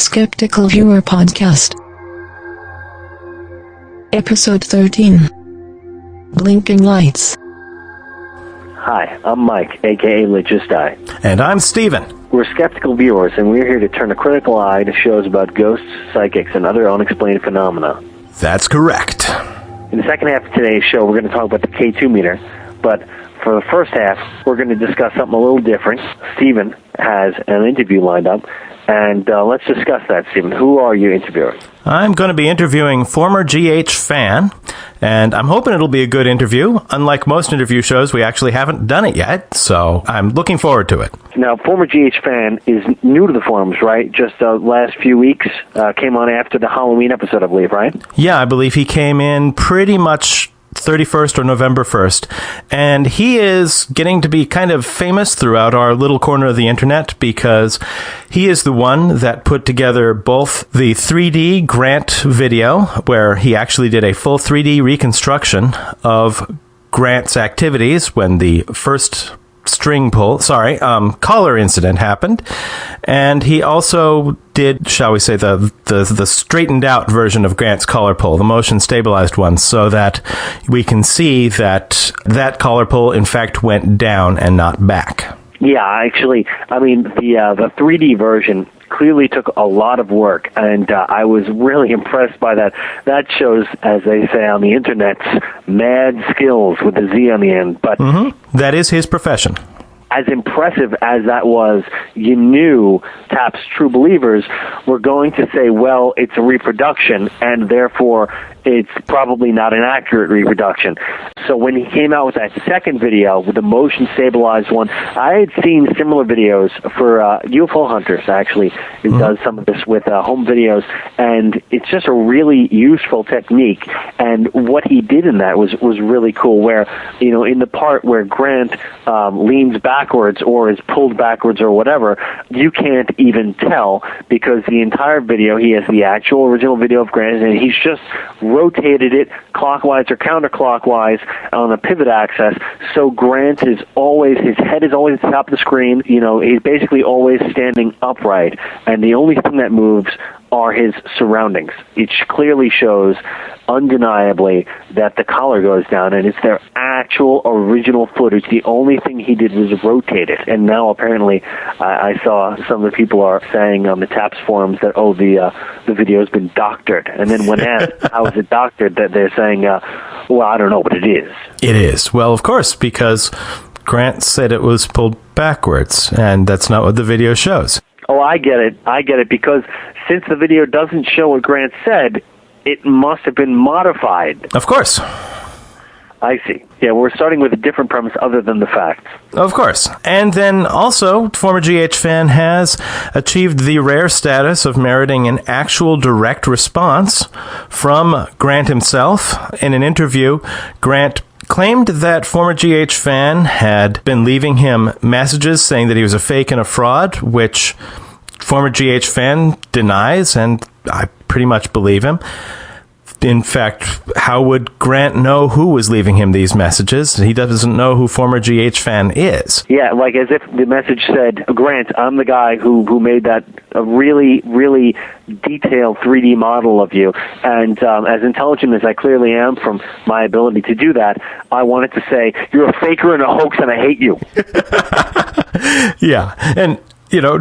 Skeptical Viewer Podcast. Episode 13. Blinking Lights. Hi, I'm Mike, aka Logisti. And I'm Steven. We're skeptical viewers, and we're here to turn a critical eye to shows about ghosts, psychics, and other unexplained phenomena. That's correct. In the second half of today's show, we're going to talk about the K2 meter, but for the first half, we're going to discuss something a little different. Steven has an interview lined up, and let's discuss that, Steven. Who are you interviewing? I'm going to be interviewing former GH fan, and I'm hoping it'll be a good interview. Unlike most interview shows, we actually haven't done it yet, so I'm looking forward to it. Now, former GH fan is new to the forums, right? Just the last few weeks, came on after the Halloween episode, I believe, right? Yeah, I believe he came in pretty much 31st or November 1st, and he is getting to be kind of famous throughout our little corner of the internet because he is the one that put together both the 3D Grant video, where he actually did a full 3D reconstruction of Grant's activities when the first collar incident happened, and he also did, shall we say, the straightened out version of Grant's collar pull, the motion stabilized one, so that we can see that that collar pull in fact went down and not back. Yeah, actually, I mean, the 3D version clearly took a lot of work, and I was really impressed by that. That shows, as they say on the internet, mad skills with the Z on the end. But that is his profession. As impressive as that was, you knew TAP's true believers were going to say, well, it's a reproduction, and therefore it's probably not an accurate reproduction. So when he came out with that second video, with the motion-stabilized one, I had seen similar videos for UFO Hunters, actually. It does some of this with home videos, and it's just a really useful technique. And what he did in that was really cool, where, you know, in the part where Grant leans backwards or is pulled backwards or whatever, you can't even tell, because the entire video, he has the actual original video of Grant, and he's just rotated it clockwise or counterclockwise on a pivot axis, so Grant is always, his head is always at the top of the screen. You know, he's basically always standing upright, and the only thing that moves are his surroundings. It clearly shows, undeniably, that the collar goes down, and it's their actual original footage. The only thing he did was rotate it, and now apparently I saw some of the people are saying on the TAPS forums that, oh, the video's been doctored, and then when asked how is it doctored, that they're saying, well, I don't know, but it is. It is. Well, of course, because Grant said it was pulled backwards, and that's not what the video shows. Oh, I get it, because since the video doesn't show what Grant said, it must have been modified. Of course. I see. Yeah, we're starting with a different premise other than the facts. Of course. And then also, former GH fan has achieved the rare status of meriting an actual direct response from Grant himself. In an interview, Grant claimed that former GH fan had been leaving him messages saying that he was a fake and a fraud, which former GH fan denies, and I pretty much believe him. In fact, how would Grant know who was leaving him these messages? He doesn't know who former GH fan is. Yeah, like as if the message said, Grant, I'm the guy who made that really, really detailed 3D model of you. And as intelligent as I clearly am from my ability to do that, I wanted to say, you're a faker and a hoax and I hate you. Yeah, and, you know,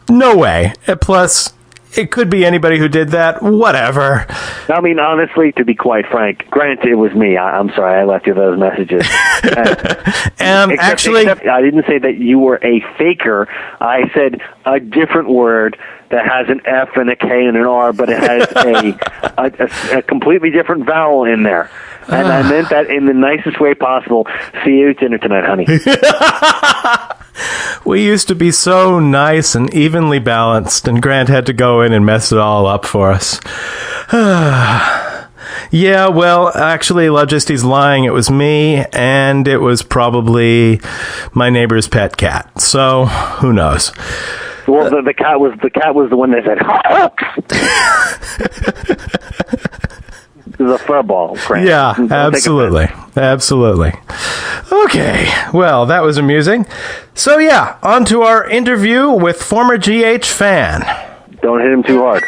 no way. Plus, it could be anybody who did that. Whatever. I mean, honestly, to be quite frank, Grant, it was me. I'm sorry I left you those messages. Except I didn't say that you were a faker. I said a different word that has an F and a K and an R, but it has a completely different vowel in there. And I meant that in the nicest way possible. See you at dinner tonight, honey. We used to be so nice and evenly balanced, and Grant had to go in and mess it all up for us. Yeah, well, actually, Logisti's lying. It was me, and it was probably my neighbor's pet cat. So, who knows? Well, the cat was the one that said, the furball, Grant. Yeah, absolutely. Absolutely. Okay, well, that was amusing. So, yeah, on to our interview with former GH fan. Don't hit him too hard.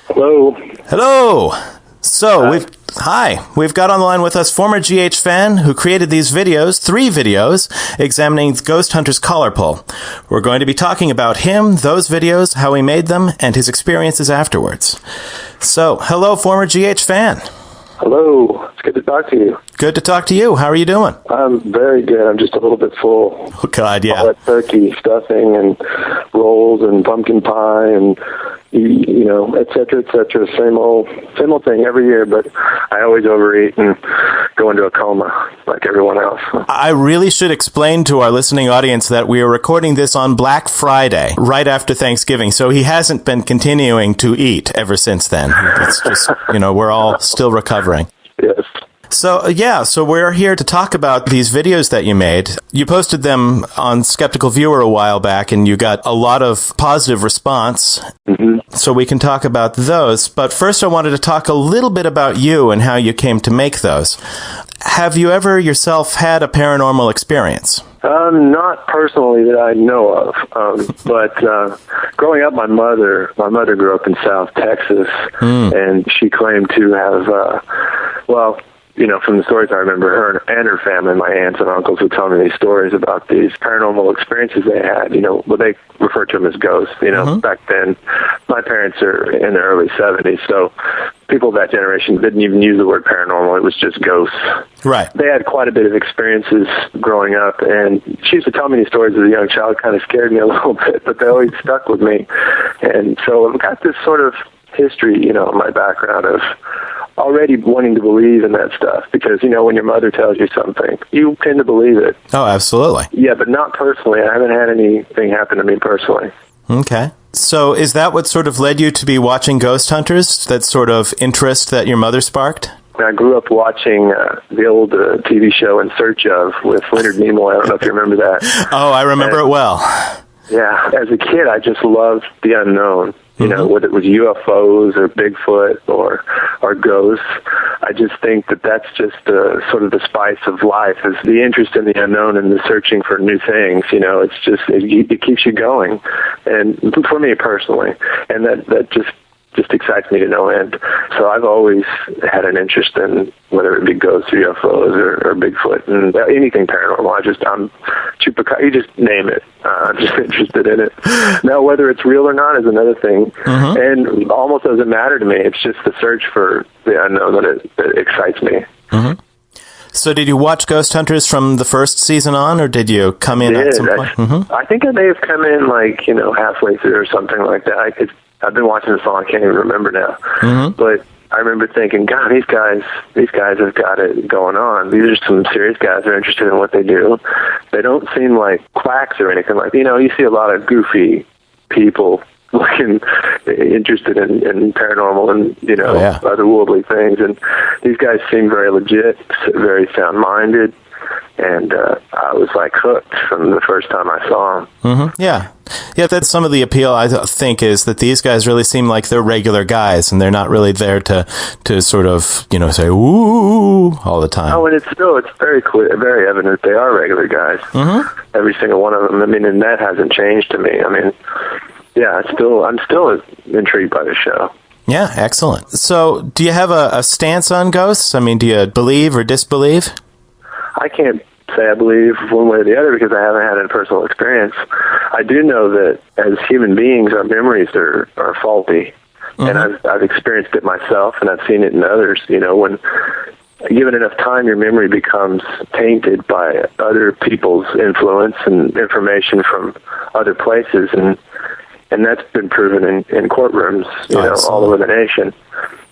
Hello. Hello. So we've got on the line with us former GH fan who created these videos, 3 videos, examining Ghost Hunter's collar pull. We're going to be talking about him, those videos, how he made them, and his experiences afterwards. So, hello, former GH fan. Hello. It's good to talk to you. Good to talk to you. How are you doing? I'm very good. I'm just a little bit full. Oh, God, yeah. All that turkey stuffing and rolls and pumpkin pie and, you know, et cetera, et cetera. Same old thing every year, but I always overeat and go into a coma like everyone else. I really should explain to our listening audience that we are recording this on Black Friday, right after Thanksgiving, so he hasn't been continuing to eat ever since then. It's just, you know, we're all still recovering. Yes. So we're here to talk about these videos that you made. You posted them on Skeptical Viewer a while back, and you got a lot of positive response. Mm-hmm. So we can talk about those. But first, I wanted to talk a little bit about you and how you came to make those. Have you ever yourself had a paranormal experience? Not personally that I know of, but growing up, my mother grew up in South Texas, and she claimed to have, you know, from the stories I remember, her and her family, my aunts and uncles would tell me these stories about these paranormal experiences they had, you know, well, they refer to them as ghosts, you know. Back then, my parents are in their early 70s, so people of that generation didn't even use the word paranormal. It was just ghosts. Right. They had quite a bit of experiences growing up, and she used to tell me these stories as a young child. It kind of scared me a little bit, but they always stuck with me. And so I've got this sort of history, you know, in my background of already wanting to believe in that stuff, because, you know, when your mother tells you something, you tend to believe it. Oh, absolutely. Yeah, but not personally. I haven't had anything happen to me personally. Okay. So is that what sort of led you to be watching Ghost Hunters, that sort of interest that your mother sparked? I grew up watching the old TV show In Search Of with Leonard Nimoy. I don't know if you remember that. Oh, I remember it well. Yeah, as a kid, I just loved the unknown. You know, whether it was UFOs or Bigfoot or ghosts, I just think that that's just sort of the spice of life, is the interest in the unknown and the searching for new things. You know, it's just, it keeps you going, and for me personally, and that just excites me to no end. So I've always had an interest in whether it be ghosts or UFOs or Bigfoot and anything paranormal. I'm Chupacabra, you just name it. I'm just interested in it. Now, whether it's real or not is another thing, and almost doesn't matter to me. It's just the search for the unknown that excites me. So did you watch Ghost Hunters from the first season on, or did you come in at some point? I think I may have come in like, you know, halfway through or something like that. I've been watching this all, I can't even remember now. But I remember thinking, God, these guys have got it going on. These are some serious guys that are interested in what they do. They don't seem like quacks or anything like, you know, you see a lot of goofy people looking interested in paranormal and, you know, otherworldly things. And these guys seem very legit, very sound-minded. And I was like hooked from the first time I saw them. Yeah, that's some of the appeal, I think, is that these guys really seem like they're regular guys, and they're not really there to sort of, you know, say ooh all the time. Oh, and it's very clear, very evident they are regular guys. Every single one of them. I mean, and that hasn't changed to me. I mean, yeah, I'm still intrigued by the show. Yeah, excellent. So, do you have a stance on ghosts? I mean, do you believe or disbelieve? I can't say I believe one way or the other because I haven't had a personal experience. I do know that as human beings, our memories are faulty, and I've experienced it myself, and I've seen it in others. You know, when given enough time, your memory becomes tainted by other people's influence and information from other places, and that's been proven in courtrooms, you know, all over the nation,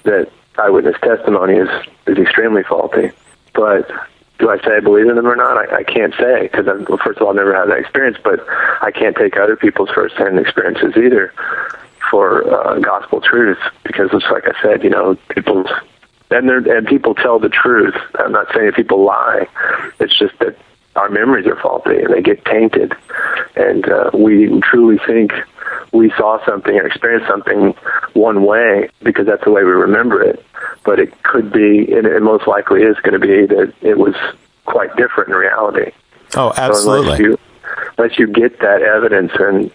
that eyewitness testimony is extremely faulty. But do I say I believe in them or not? I can't say, because, first of all, I've never had that experience, but I can't take other people's first-hand experiences either for gospel truth, because it's like I said, you know, people tell the truth. I'm not saying people lie. It's just that our memories are faulty and they get tainted, and we truly think we saw something or experienced something one way because that's the way we remember it. But it could be, and it most likely is going to be, that it was quite different in reality. Oh, absolutely. So unless you get that evidence and